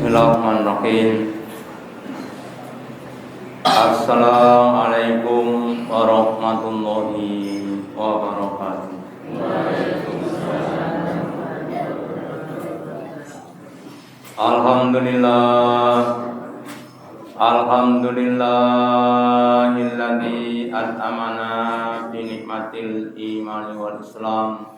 Bismillahirrahmanirrahim. Assalamualaikum warahmatullahi wabarakatuh. Alhamdulillahilladzi at'amana bi nikmatil imani wal islam.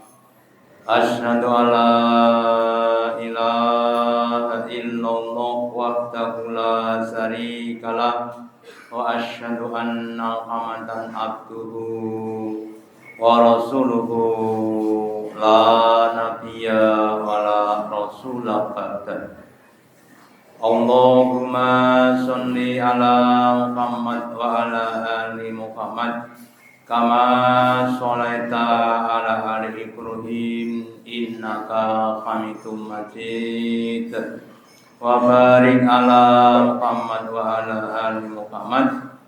Asyhadu an la ilaha illallah wahdahu la syarikalah wa asyhadu anna Muhammadan abduhu wa rasuluhu la nabiyya wa la rasula ba'da. Allahumma sholli ala Muhammad wa ala ali Muhammad kama sholaita ala ali Ibrahim innaka Hamidum Majid wa barik ala Muhammad wa ala ali Muhammad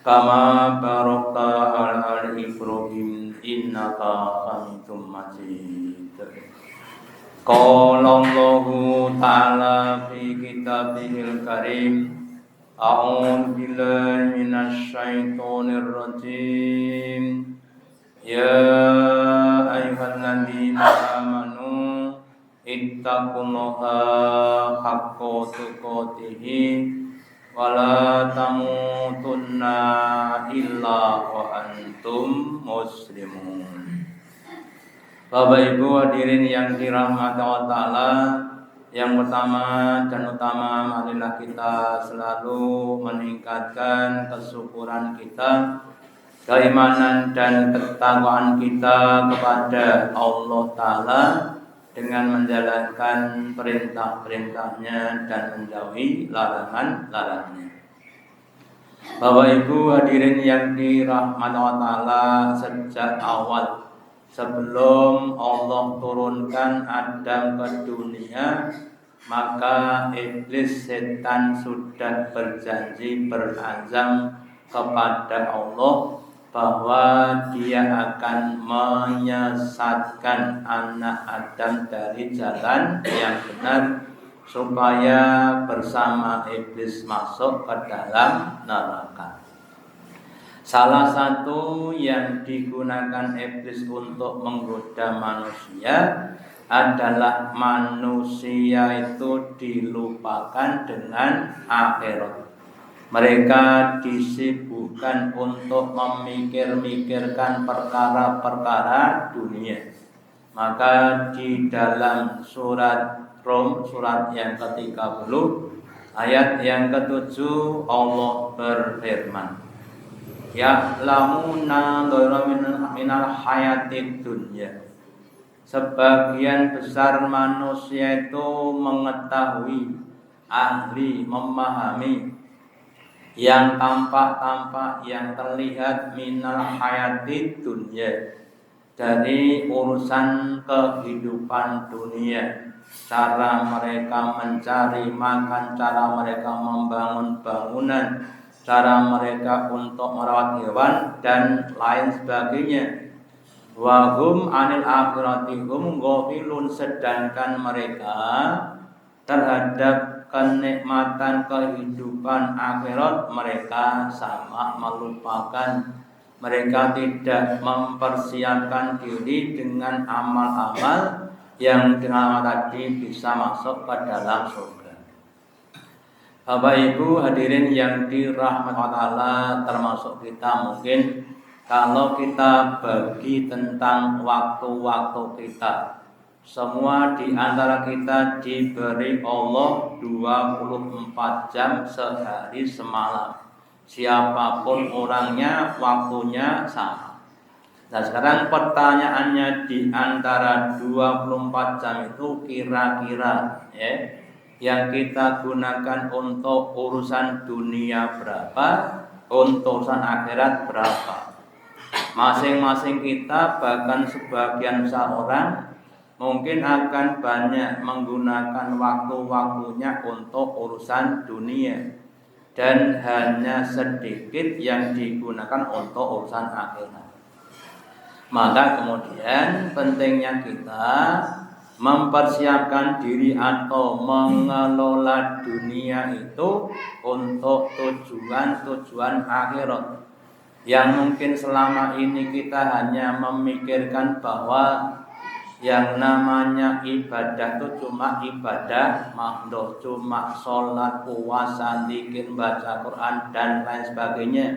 kama barakta ala ali Ibrahim innaka Hamidum Majid. Qala Allahu ta'ala fi kitabihil karim. A'udzu billahi minasy syaithanir rajim. Ya ayyuhalladzina amanu ittaqullaha haqqa tuqatih wa la tamutunna illa wa antum muslimun. Bapak Ibu hadirin yang dirahmati Allah Ta'ala, yang pertama dan utama, marilah kita selalu meningkatkan kesyukuran kita, keimanan dan ketakwaan kita kepada Allah Ta'ala dengan menjalankan perintah-perintahnya dan menjauhi larangan-larangannya. Bapak Ibu hadirin yang dirahmati Allah Ta'ala, sejak awal sebelum Allah turunkan Adam ke dunia, maka iblis setan sudah berjanji berazam kepada Allah bahwa dia akan menyesatkan anak Adam dari jalan yang benar supaya bersama iblis masuk ke dalam neraka. Salah satu yang digunakan iblis untuk menggoda manusia adalah manusia itu dilupakan dengan akhirat. Mereka disibukkan untuk memikir-mikirkan perkara-perkara dunia. Maka di dalam surat Rum, surat yang ke-30, ayat yang ke-7, Allah berfirman, ya'lamuna dhahira minal hayatid dunya. Sebagian besar manusia itu mengetahui, ahli, memahami yang tampak-tampak, yang terlihat minal hayatid dunya, dari urusan kehidupan dunia, cara mereka mencari makan, cara mereka membangun bangunan, cara mereka untuk merawat hewan dan lain sebagainya. Wa hum anil akhirati hum ghafilun, sedangkan mereka terhadap kenikmatan kehidupan akhirat mereka sama melupakan. Mereka tidak mempersiapkan diri dengan amal-amal yang dengan tadi bisa masuk ke dalam surga. Bapak Ibu hadirin yang dirahmati Allah, termasuk kita mungkin kalau kita bagi tentang waktu-waktu kita, semua di antara kita diberi Allah 24 jam sehari semalam. Siapapun orangnya, waktunya sama. Nah sekarang pertanyaannya, di antara 24 jam itu kira-kira yang kita gunakan untuk urusan dunia berapa, untuk urusan akhirat berapa. Masing-masing kita, bahkan sebagian besar orang mungkin akan banyak menggunakan waktu-waktunya untuk urusan dunia, dan hanya sedikit yang digunakan untuk urusan akhirat. Maka kemudian pentingnya kita mempersiapkan diri atau mengelola dunia itu untuk tujuan akhirat. Yang mungkin selama ini kita hanya memikirkan bahwa yang namanya ibadah itu cuma ibadah makhluk, cuma sholat, puasa, zikir, baca Quran dan lain sebagainya.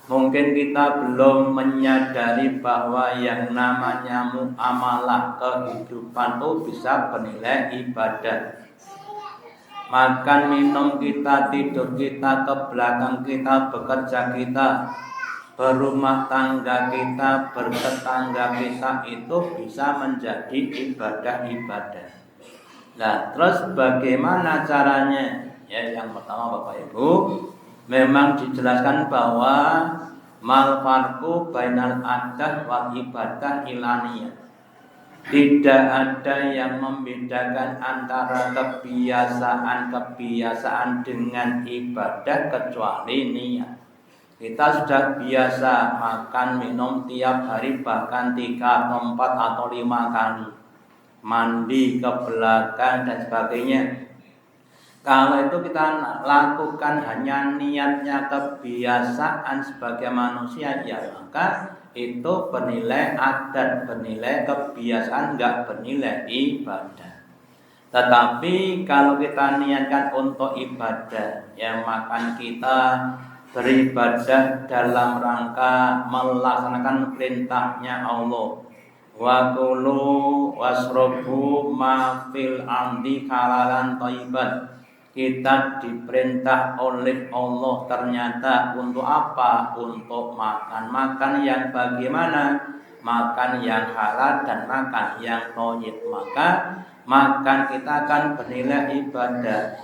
Mungkin kita belum menyadari bahwa yang namanya muamalah kehidupan itu bisa bernilai ibadah. Makan minum kita, tidur kita, ke belakang kita, bekerja kita, berumah tangga kita, bertetangga kita itu bisa menjadi ibadah-ibadah. Nah, terus bagaimana caranya? Ya, yang pertama Bapak Ibu, memang dijelaskan bahwa mal farqu bainal adah wal ibadah ilaniyah. Tidak ada yang membedakan antara kebiasaan dengan ibadah kecuali niat. Kita sudah biasa makan minum tiap hari bahkan 3 atau 4 atau 5 kali, mandi ke belakang dan sebagainya. Kalau itu kita lakukan hanya niatnya kebiasaan sebagai manusia, ya maka itu bernilai adat, bernilai kebiasaan, enggak bernilai ibadah. Tetapi kalau kita niatkan untuk ibadah, yang makan kita beribadah dalam rangka melaksanakan perintahnya Allah. Wa kulu wasrobu ma fil ardi halalan thayyiban. Kita diperintah oleh Allah ternyata untuk apa? Untuk makan. Makan yang bagaimana? Makan yang halal dan makan yang thayyib. Maka makan kita akan bernilai ibadah.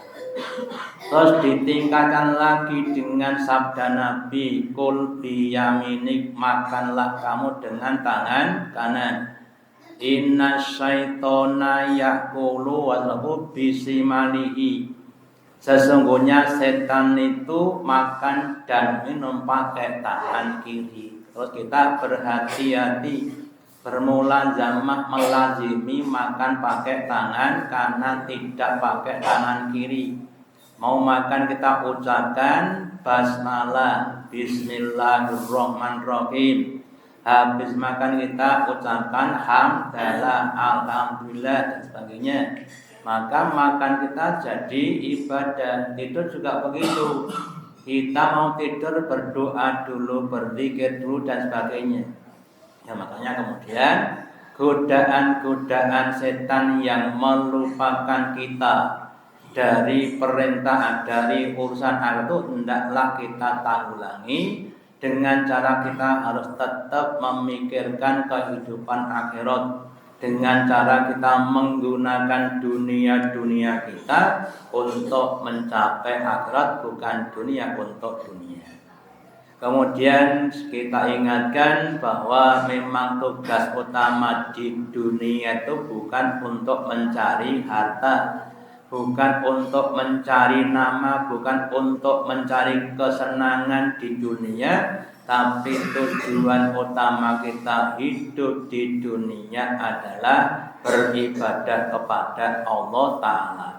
Terus ditingkatkan lagi dengan sabda Nabi, kul biyaminik, makanlah kamu dengan tangan kanan. Inna syaitona yakulu wasrabu bisimalihi. Sesungguhnya setan itu makan dan minum pakai tangan kiri. Terus kita berhati-hati, bermula zaman melazimi makan pakai tangan kanan, tidak pakai tangan kiri. Mau makan kita ucapkan basmalah, bismillahirrahmanirrahim. Habis makan kita ucapkan hamdalah, alhamdulillah dan sebagainya. Maka makan kita jadi ibadah. Tidur juga begitu. Kita mau tidur berdoa dulu, berzikir dulu dan sebagainya. Ya makanya kemudian godaan-godaan setan yang melupakan kita dari perintah, dari urusan akhirat itu hendaklah kita tanggulangi dengan cara kita harus tetap memikirkan kehidupan akhirat. Dengan cara kita menggunakan dunia kita untuk mencapai akhirat, bukan dunia untuk dunia. Kemudian kita ingatkan bahwa memang tugas utama di dunia itu bukan untuk mencari harta, bukan untuk mencari nama, bukan untuk mencari kesenangan di dunia, tapi tujuan utama kita hidup di dunia adalah beribadah kepada Allah Ta'ala.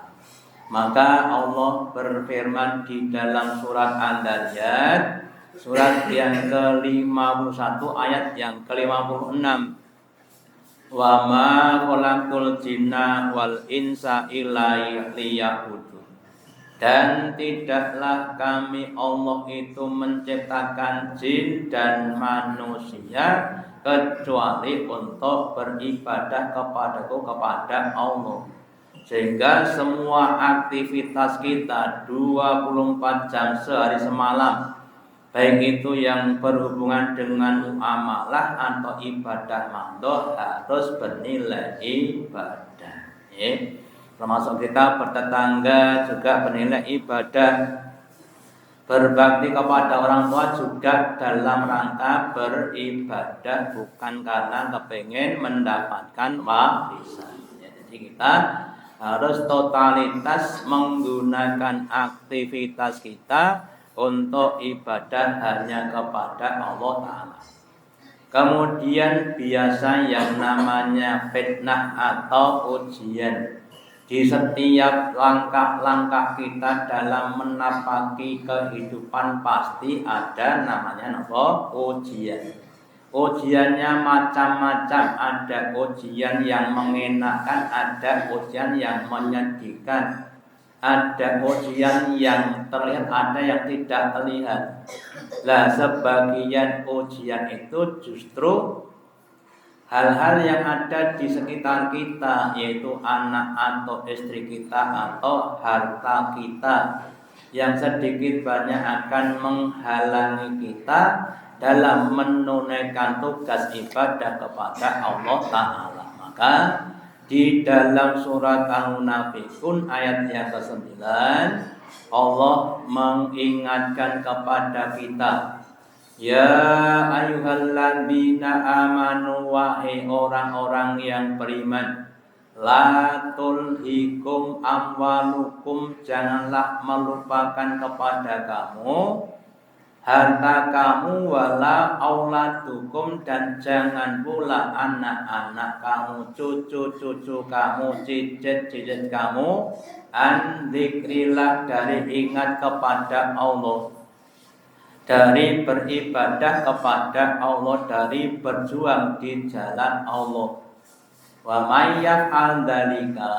Maka Allah berfirman di dalam surat An-Dariyat, surat yang ke-51 ayat yang ke-56. Wa ma khalaqul jinna wal insa illa liya'budun. Dan tidaklah kami Allah itu menciptakan jin dan manusia kecuali untuk beribadah kepadaku, kepada Allah. Sehingga semua aktivitas kita 24 jam sehari semalam, baik itu yang berhubungan dengan muamalah atau ibadah makhluk, harus bernilai ibadah. Termasuk kita bertetangga juga bernilai ibadah. Berbakti kepada orang tua juga dalam rangka beribadah, bukan karena kepengen mendapatkan warisan. Jadi kita harus totalitas menggunakan aktivitas kita untuk ibadah hanya kepada Allah Ta'ala. Kemudian biasa yang namanya fitnah atau ujian. Di setiap langkah-langkah kita dalam menapaki kehidupan pasti ada namanya apa? Ujian. Ujiannya macam-macam, ada ujian yang mengenakan, ada ujian yang menyedihkan, ada ujian yang terlihat, ada yang tidak terlihat. Lah sebagian ujian itu justru hal-hal yang ada di sekitar kita, yaitu anak atau istri kita atau harta kita, yang sedikit banyak akan menghalangi kita dalam menunaikan tugas ibadah kepada Allah Ta'ala. Maka di dalam surat Al-Munafiqun ayat yang ke-9 Allah mengingatkan kepada kita, ya ayyuhalladzina amanu, wahai orang-orang yang beriman, la tulhikum amwalukum, janganlah melupakan kepada kamu harta kamu, wala auladukum, dan jangan pula anak-anak kamu, cucu-cucu kamu, cicit-cicit kamu, an dzikrillah, dari ingat kepada Allah, dari beribadah kepada Allah, dari berjuang di jalan Allah. Wa may yaf'al dzalika,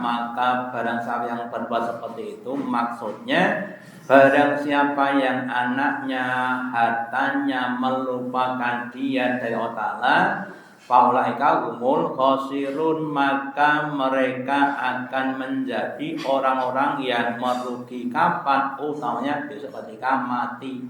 maka barang siapa yang berbuat seperti itu, maksudnya barang siapa yang anaknya, hartanya melupakan dia dari Allah Ta'ala, faulaika humul khosirun, maka mereka akan menjadi orang-orang yang merugi. Kapan? Utamanya besok ketika mati.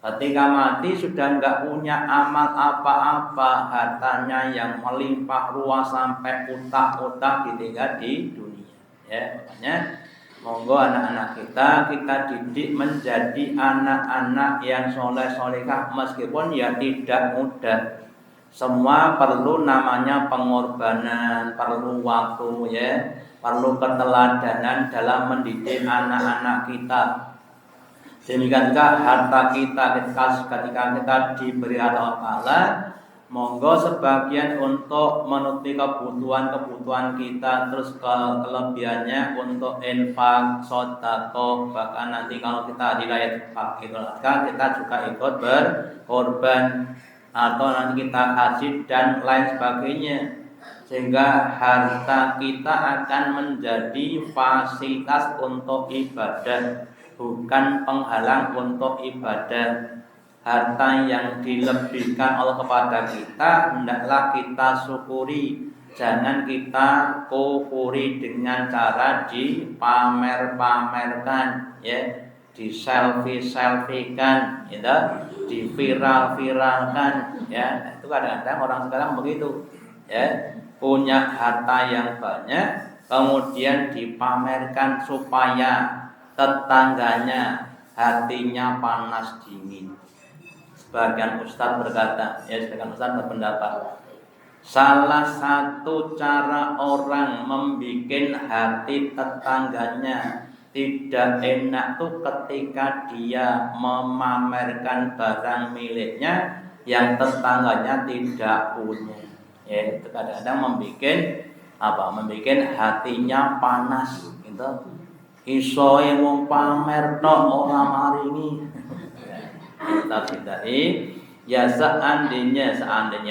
Ketika mati sudah enggak punya amal apa-apa, hartanya yang melimpah ruah sampai utak-utak ditinggal di dunia. Ya, makanya monggo anak-anak kita didik menjadi anak-anak yang soleh-solehah, meskipun ya tidak mudah. Semua perlu namanya pengorbanan, perlu waktu, ya, perlu keteladanan dalam mendidik anak-anak kita. Demikian juga harta kita ketika kita diberi Allah Ta'ala, monggo sebagian untuk menutupi kebutuhan kita, terus kelebihannya untuk infak, sedekah, bahkan nanti kalau kita dirayat Idul Adha kita juga ikut berkorban, atau nanti kita haji dan lain sebagainya, sehingga harta kita akan menjadi fasilitas untuk ibadah, bukan penghalang untuk ibadah. Harta yang dilebihkan Allah kepada kita hendaklah kita syukuri, jangan kita kufuri dengan cara dipamer-pamerkan, ya, di selfie-selfiekan, gitu, di viral-viralkan, ya. Itu kadang-kadang orang sekarang begitu, ya, punya harta yang banyak kemudian dipamerkan supaya tetangganya hatinya panas dingin. Sebagian ustaz berkata, ya, sebagian ustaz berpendapat, salah satu cara orang membikin hati tetangganya tidak enak tuh ketika dia memamerkan barang miliknya yang tetangganya tidak punya. Ya, itu kadang-kadang membikin hatinya panas, gitu. Iso yang pamer tok ora maringi. Kita hindari, ya, seandainya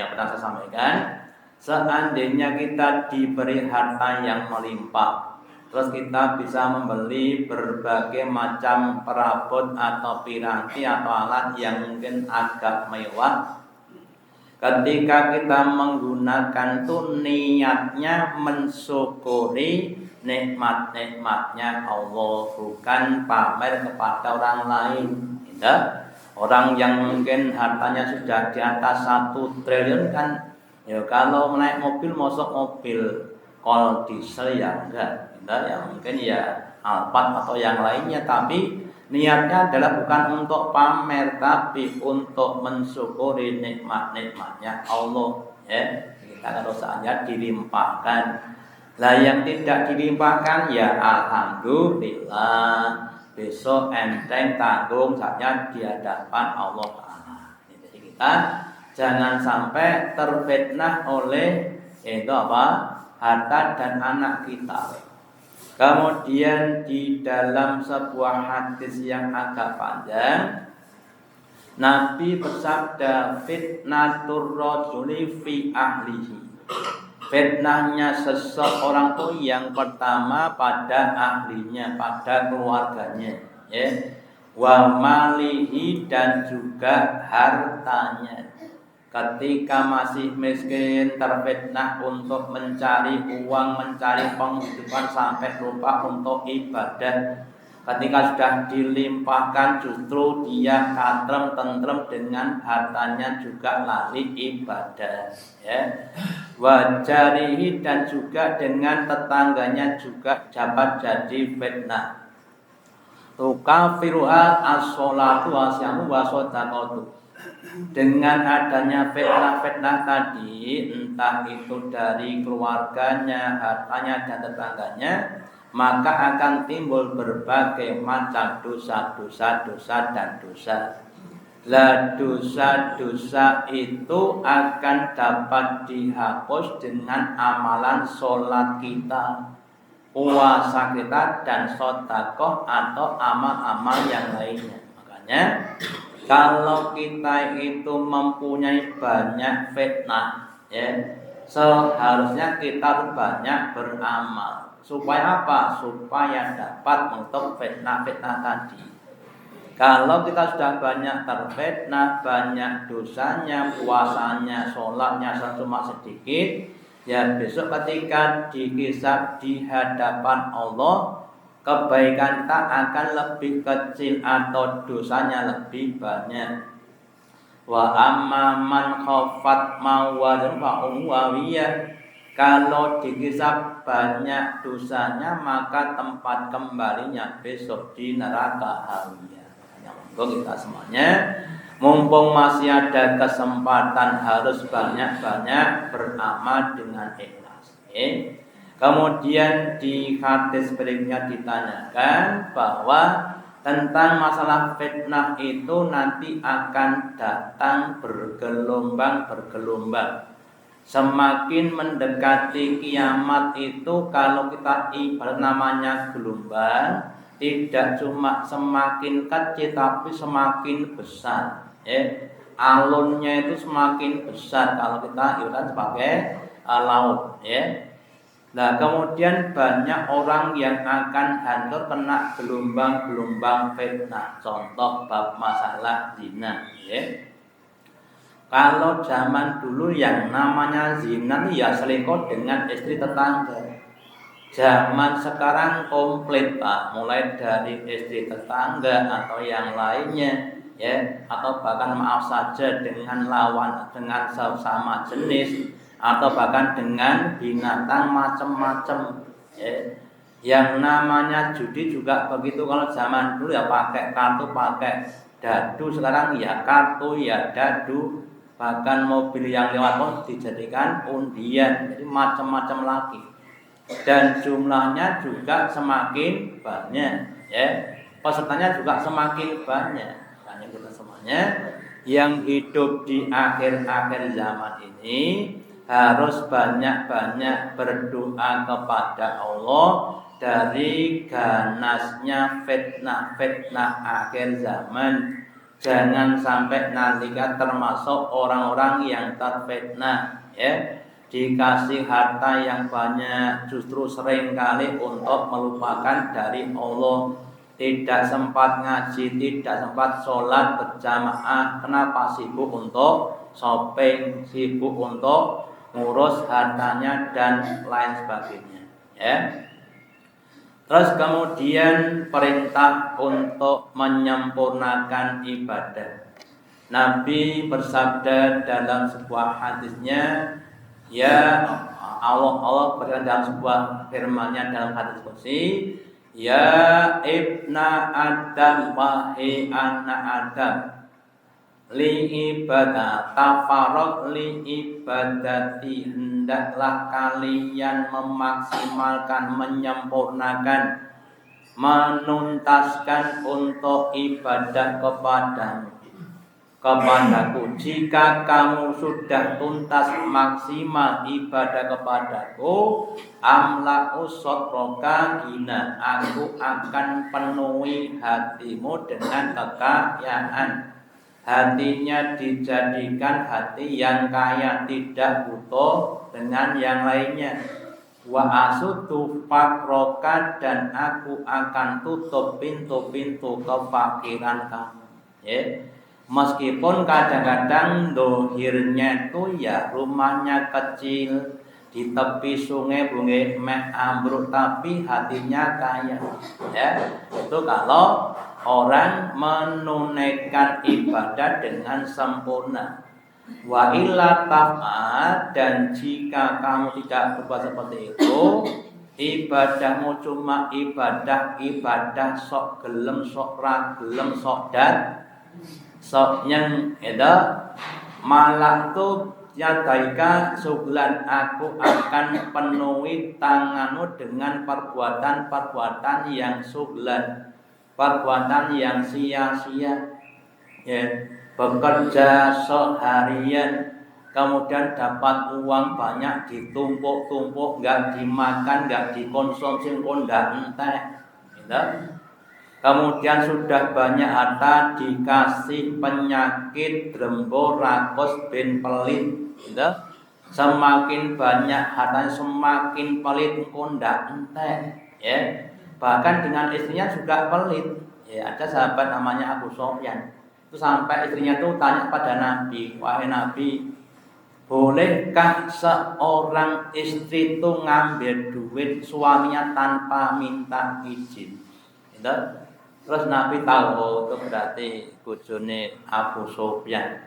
pernah saya sampaikan, seandainya kita diberi harta yang melimpah, terus kita bisa membeli berbagai macam perabot atau piranti atau alat yang mungkin agak mewah, ketika kita menggunakan tuh niatnya mensyukuri nikmat-nikmatnya Allah, bukan pamer kepada orang lain, gitu. Orang yang mungkin hartanya sudah di atas 1 triliun kan, ya, kalau naik mobil masuk mobil kol diesel ya enggak, ya mungkin ya Alphard atau yang lainnya, tapi niatnya adalah bukan untuk pamer, tapi untuk mensyukuri nikmat-nikmatnya Allah, ya. Kita kalau saja dilimpahkan, lah yang tidak dilimpahkan ya alhamdulillah, besok enteng tanggung saja di hadapan Allah Ta'ala. Jadi kita Jangan sampai terfitnah oleh harta dan anak kita. Kemudian di dalam sebuah hadis yang agak panjang, Nabi bersabda, fitnatur rajuli fi ahlihi. Fitnahnya seseorang itu yang pertama pada ahlinya, pada keluarganya, ya. Wa malihi, dan juga hartanya. Ketika masih miskin, terfitnah untuk mencari uang, mencari penghidupan sampai lupa untuk ibadah. Ketika sudah dilimpahkan, justru dia tentrem dengan hartanya, juga lari ibadah, ya. Wajarihi, dan juga dengan tetangganya juga dapat jadi fitnah. Tukafiruha as-sholatu wasyamu wasodaqatu. Dengan adanya fitnah-fitnah tadi, entah itu dari keluarganya, hartanya, dan tetangganya, maka akan timbul berbagai macam dosa dan dosa. Lah dosa-dosa itu akan dapat dihapus dengan amalan sholat kita, puasa kita, dan sedekah atau amal-amal yang lainnya. Makanya kalau kita itu mempunyai banyak fitnah, ya, seharusnya kita banyak beramal. Supaya apa? Supaya dapat untuk fitnah-fitnah tadi. Kalau kita sudah banyak terfitnah, banyak dosanya, puasanya, sholatnya cuma sedikit, ya besok ketika dihisab di hadapan Allah, kebaikan kita akan lebih kecil atau dosanya lebih banyak. Wa amma man khafat mawazin fa umwawiyah. Kalau dihisab banyak dosanya, maka tempat kembalinya besok di neraka hawiyah. Monggo kita semuanya, mumpung masih ada kesempatan, harus banyak-banyak beramal dengan ikhlas. Kemudian di hadis berikutnya ditanyakan bahwa tentang masalah fitnah itu nanti akan datang bergelombang. Semakin mendekati kiamat itu, kalau kita ibarat namanya gelombang, tidak cuma semakin kecil tapi semakin besar. Alunnya itu semakin besar kalau kita ibarat sebagai laut. Nah, kemudian banyak orang yang akan hancur kena gelombang-gelombang fitnah. Contoh bab masalah zina, ya. Kalau zaman dulu yang namanya zina ya selingkuh dengan istri tetangga. Zaman sekarang komplit, Pak, mulai dari istri tetangga atau yang lainnya, ya, atau bahkan maaf saja dengan lawan, dengan sesama jenis, atau bahkan dengan binatang macam-macam, ya. Yang namanya judi juga begitu. Kalau zaman dulu ya pakai kartu, pakai dadu. Sekarang ya kartu, ya dadu. Bahkan mobil yang lewat pun dijadikan undian. Jadi macam-macam lagi. Dan jumlahnya juga semakin banyak, ya. Pesertanya juga semakin banyak. Makanya kita semuanya yang hidup di akhir-akhir zaman ini harus banyak-banyak berdoa kepada Allah dari ganasnya fitnah-fitnah akhir zaman. Jangan sampai nanti termasuk orang-orang yang terfitnah, ya. Dikasih harta yang banyak, justru seringkali untuk melupakan dari Allah. Tidak sempat ngaji, tidak sempat sholat berjamaah. Kenapa? Sibuk untuk shopping, sibuk untuk ngurus hartanya dan lain sebagainya, ya. Terus kemudian perintah untuk menyempurnakan ibadah. Nabi bersabda dalam sebuah hadisnya, ya, Allah berkata dalam sebuah firman-Nya dalam hadis qudsi, ya ibna Adam, wahai anak Adam, li ibadah tafarok li ibadati, hendaklah kalian memaksimalkan, menyempurnakan, menuntaskan untuk ibadah kepadamu. kepadaku. Jika kamu sudah tuntas maksimal ibadah kepadaku, amla'u sotroka gina, aku akan penuhi hatimu dengan kekayaan. Hatinya dijadikan hati yang kaya, tidak butuh dengan yang lainnya. Wa asutu fakroka, dan aku akan tutup pintu-pintu kefakiran kamu. Ya. Meskipun kadang-kadang dohirnya itu ya rumahnya kecil di tepi sungai bunga mek ambruk, tapi hatinya kaya. Ya, itu kalau orang menunaikan ibadah dengan sempurna. Wa illa taf'al, dan jika kamu tidak berbuat seperti itu, ibadahmu cuma ibadah sok gelem sok ra gelem sok dan sok yang itu malah tu yadaika suglan, aku akan penuhi tanganmu dengan perbuatan-perbuatan yang suglan, perbuatan yang sia-sia. Ya, bekerja seharian kemudian dapat uang banyak ditumpuk-tumpuk, enggak dimakan, enggak dikonsumsi pun enggak entek. Gitu. Kemudian sudah banyak harta dikasih penyakit drembo rakos bin pelit. Gitu. Semakin banyak harta semakin pelit pun enggak entek. Ya. Bahkan dengan istrinya juga pelit. Ya, ada sahabat namanya Abu Sofyan. Itu sampai istrinya tuh tanya pada Nabi, wahai Nabi, bolehkah seorang istri itu ngambil duit suaminya tanpa minta izin? Gitu. Terus Nabi tahu, oh, itu berarti bojone Abu Sufyan.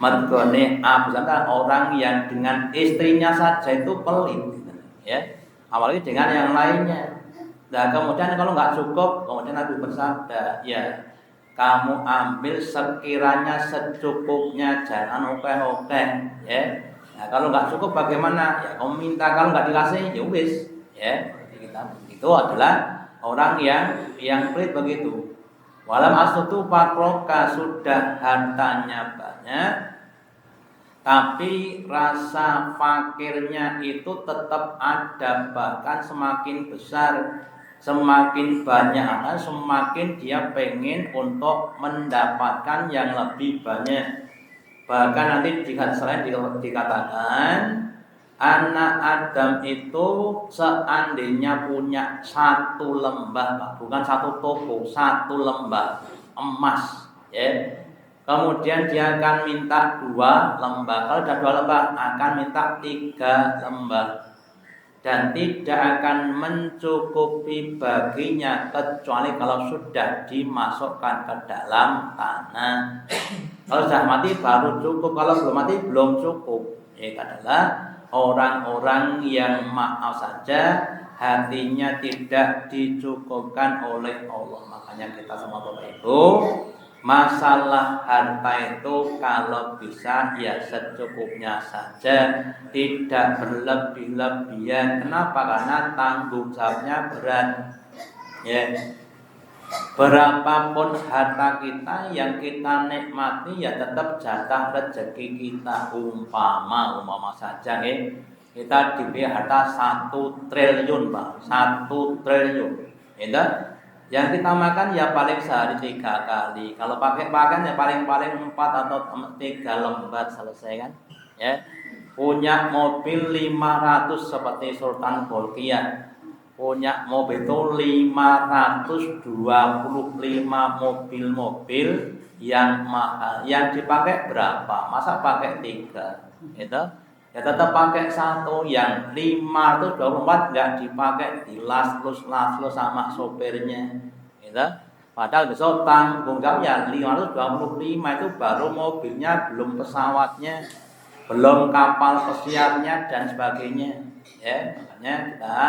Mergone Abu Sufyan orang yang dengan istrinya saja itu pelit, gitu. Ya, apalagi dengan yang lainnya. Nah, kemudian kalau nggak cukup, kemudian Nabi bersabda, ya, kamu ambil sekiranya secukupnya, jangan oke-oke, ya. Nah, kalau nggak cukup bagaimana? Ya, kamu minta, kalau nggak dikasih, ya wis, ya. Jadi kita itu adalah orang yang pelit begitu. Walam asutu pakroka, sudah hartanya banyak, tapi rasa fakirnya itu tetap ada, bahkan semakin besar. Semakin banyak, semakin dia pengen untuk mendapatkan yang lebih banyak. Bahkan nanti jika selain dikatakan anak Adam itu seandainya punya satu lembah, bukan satu toko, satu lembah emas, ya. Kemudian dia akan minta 2 lembah. Kalau sudah 2 lembah akan minta 3 lembah. Dan tidak akan mencukupi baginya kecuali kalau sudah dimasukkan ke dalam tanah. Kalau sudah mati baru cukup, kalau belum mati belum cukup. Itu adalah orang-orang yang maaf saja hatinya tidak dicukupkan oleh Allah. Makanya kita semua Bapak Ibu, masalah harta itu kalau bisa ya secukupnya saja, tidak berlebih-lebihan. Kenapa? Karena tanggung jawabnya berat. Ya. Berapapun harta kita yang kita nikmati ya tetap jatah rezeki kita. Umpama saja kita diberi harta 1 triliun, Pak. 1 triliun. Itu yang kita makan ya paling sehari 3 kali. Kalau pakai makan ya paling-paling 4 atau 3 lembar selesai kan. Ya. Punya mobil 500 seperti Sultan Bolkiah. Punya mobil itu 525 mobil-mobil yang mahal. Yang dipakai berapa? Masa pakai 3? Itu ya tetap pakai 1. Yang 524 enggak dipakai, dilas-lus sama sopirnya. Gitu. Padahal besok tanggung jawab ya 525 itu baru mobilnya, belum pesawatnya, belum kapal pesiarnya dan sebagainya. Ya, makanya kita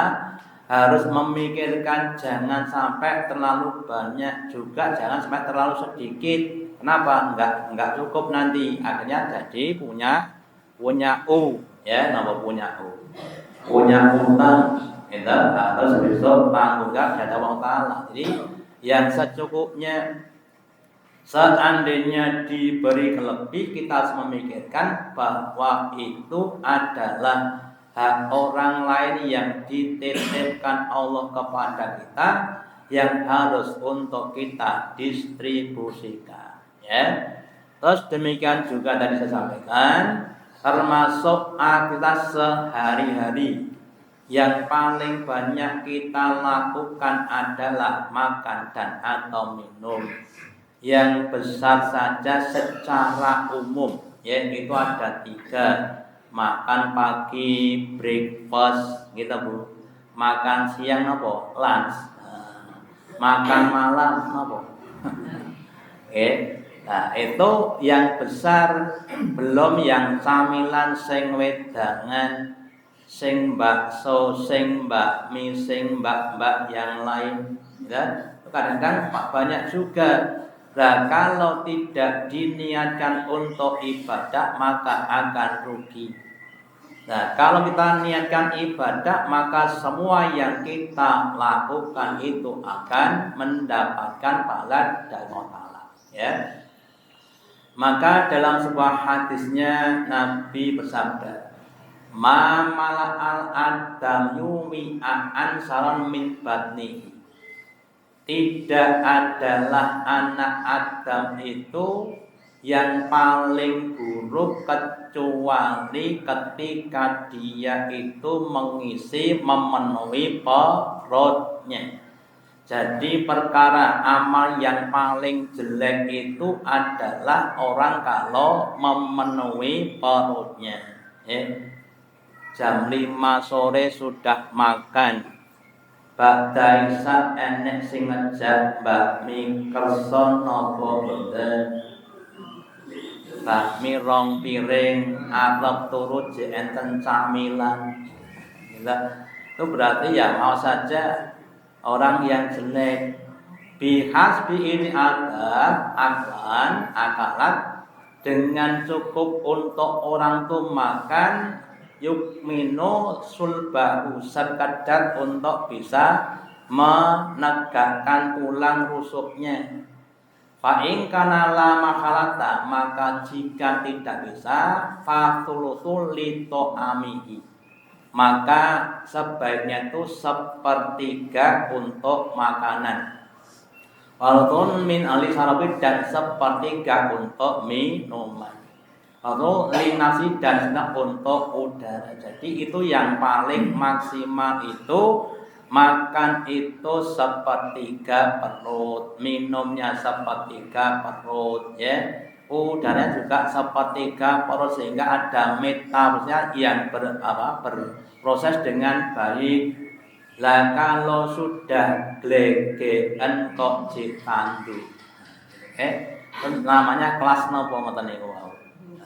harus memikirkan jangan sampai terlalu banyak, juga jangan sampai terlalu sedikit. Kenapa? Enggak cukup nanti. Akhirnya jadi punya ya, nama punya utang. Kita harus besok tanggung jawab kepada Allah Taala. Jadi yang secukupnya Seandainya diberi lebih, kita harus memikirkan bahwa itu adalah hak orang lain yang dititipkan Allah kepada kita, yang harus untuk kita distribusikan. Ya. Terus demikian juga tadi saya sampaikan, termasuk aktivitas sehari-hari yang paling banyak kita lakukan adalah makan dan atau minum. Yang besar saja secara umum, yaitu ada 3. Makan pagi, breakfast, gitu Bu. Makan siang apa? Lunch. Makan malam apa? Nah, itu yang besar, belum yang camilan sing wedangan, sing bakso, sing bakmi, sing mbak-mbak yang lain. Ya, kadang-kadang banyak juga. Nah, kalau tidak diniatkan untuk ibadah, maka akan rugi. Nah, kalau kita niatkan ibadah, maka semua yang kita lakukan itu akan mendapatkan pahala dari Allah Ta'ala. Ya. Maka dalam sebuah hadisnya Nabi bersabda, "Ma mala'al adam yumi an saron min batnihi." Tidak adalah anak Adam itu yang paling buruk kecuali ketika dia itu memenuhi perutnya. Jadi perkara amal yang paling jelek itu adalah orang kalau memenuhi perutnya. Jam 5 sore sudah makan, Ba'da isya enek sing ngejak bakmi kerson napa boten. Bakmi rong piring arep turut enten camilan. Itu berarti ya mau saja orang yang jelek. Bihasbi ini ada akalat dengan cukup untuk orang tuh makan, yukminu sulbahu, sekadar untuk bisa menegakkan tulang rusuknya. Fa'in kana la mahalata, maka jika tidak bisa, fatulusul lito amihi, maka sebaiknya itu 1/3 untuk makanan. Walaupun min ali sarabi, dan 1/3 untuk minuman. Atau linasi dan untuk udara. Jadi itu yang paling maksimal itu makan itu 1/3 perut, minumnya 1/3 perut, ya. Udaranya juga 1/3 perut, sehingga ada metabolisme yang berproses dengan baik. Lah kalau sudah glegeken kok ditandu, namanya kelas nopo ngoten niku.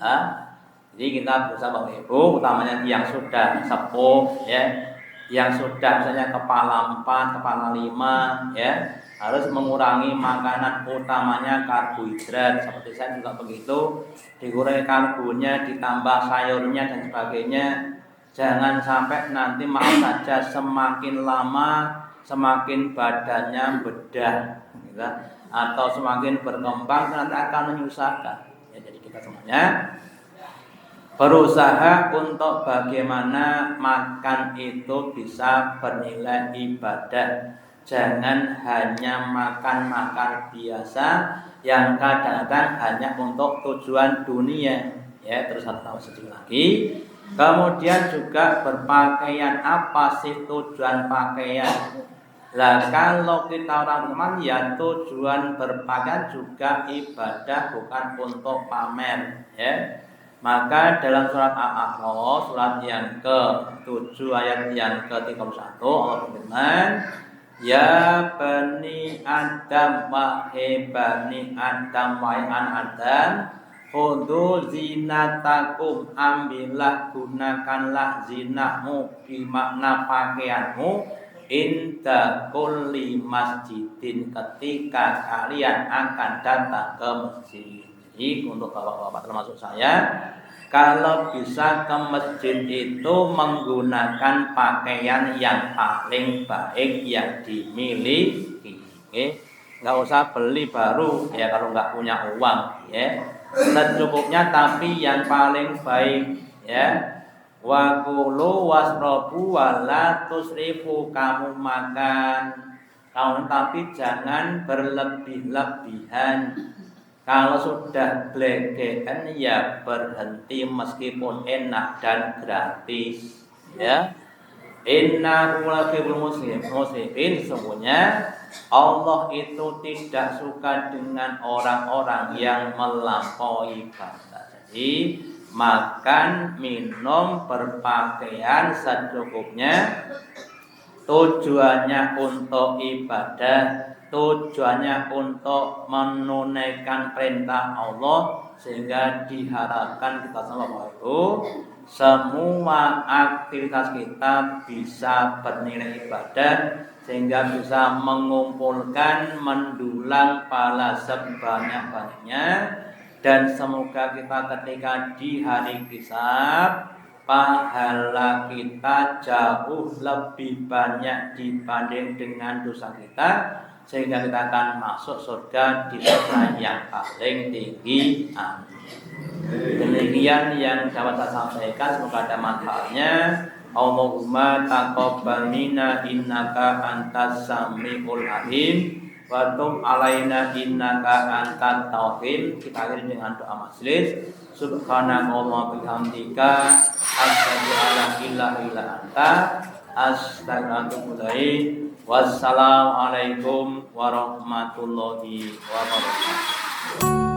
Jadi kita berusaha Bapak Ibu, utamanya yang sudah sepuh, ya, yang sudah misalnya kepala 4, kepala 5, ya, harus mengurangi makanan utamanya karbohidrat. Seperti saya juga begitu, dikurangi karbonya, ditambah sayurnya dan sebagainya. Jangan sampai nanti maaf saja semakin lama semakin badannya bedah, gitu, atau semakin berkembang nanti akan menyusahkan. Ya, jadi kita semuanya berusaha untuk bagaimana makan itu bisa bernilai ibadah. Jangan hanya makan-makan biasa yang kadang-kadang hanya untuk tujuan dunia. Ya, terus satu sedikit lagi. Kemudian juga berpakaian, apa sih tujuan pakaian? Lah kalau kita orang teman, ya tujuan berpakaian juga ibadah, bukan untuk pamer, ya. Maka dalam surat Al-A'raf, surat yang ke-7 ayat yang ke-31, Allah berfirman, "Ya bani Adam, wahai bani Adam, wahai anak Adam, khudhu zinatakum, ambillah, gunakanlah zinamu, bimakna pakaianmu, inda kulli masjidin, ketika kalian akan datang ke masjid." Jadi untuk bapak-bapak termasuk saya, kalau bisa ke masjid itu menggunakan pakaian yang paling baik yang dimiliki. nggak usah beli baru ya kalau nggak punya uang ya. Secukupnya tapi yang paling baik ya. Wa kulu wasrobu wala tusrifu, kamu makan kamu tapi jangan berlebih-lebihan. Kalau sudah blegekan ya berhenti meskipun enak dan gratis ya. Inna ulafibul muslimin, sesungguhnya Allah itu tidak suka dengan orang-orang yang melampaui batas. Jadi makan, minum, berpakaian secukupnya, tujuannya untuk ibadah, tujuannya untuk menunaikan perintah Allah, sehingga diharapkan kita semua itu semua aktivitas kita bisa bernilai ibadah, sehingga bisa mengumpulkan mendulang pahala sebanyak-banyaknya. Dan semoga kita ketika di hari hisab pahala kita jauh lebih banyak dibanding dengan dosa kita, sehingga kita akan masuk surga di surga yang paling tinggi. Amin. Demikian yang dapat saya sampaikan, semoga ada manfaatnya. Allahumma taqabbal minna innaka antas samiul alim wa tub alaina innaka antat tauhid. Kita akhiri dengan doa majelis. Subhanallah bihamdika asyhadu an la ilaha illa anta astaghfiruka. Wassalamualaikum warahmatullahi wabarakatuh.